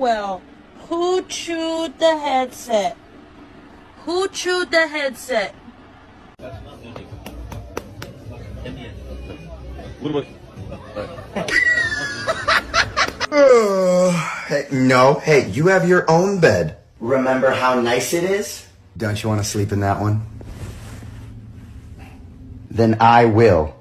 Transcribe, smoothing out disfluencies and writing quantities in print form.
Well. Who chewed the headset? Who chewed the headset? Hey, no, hey, you have your own bed. Remember how nice it is? Don't you want to sleep in that one? Then I will.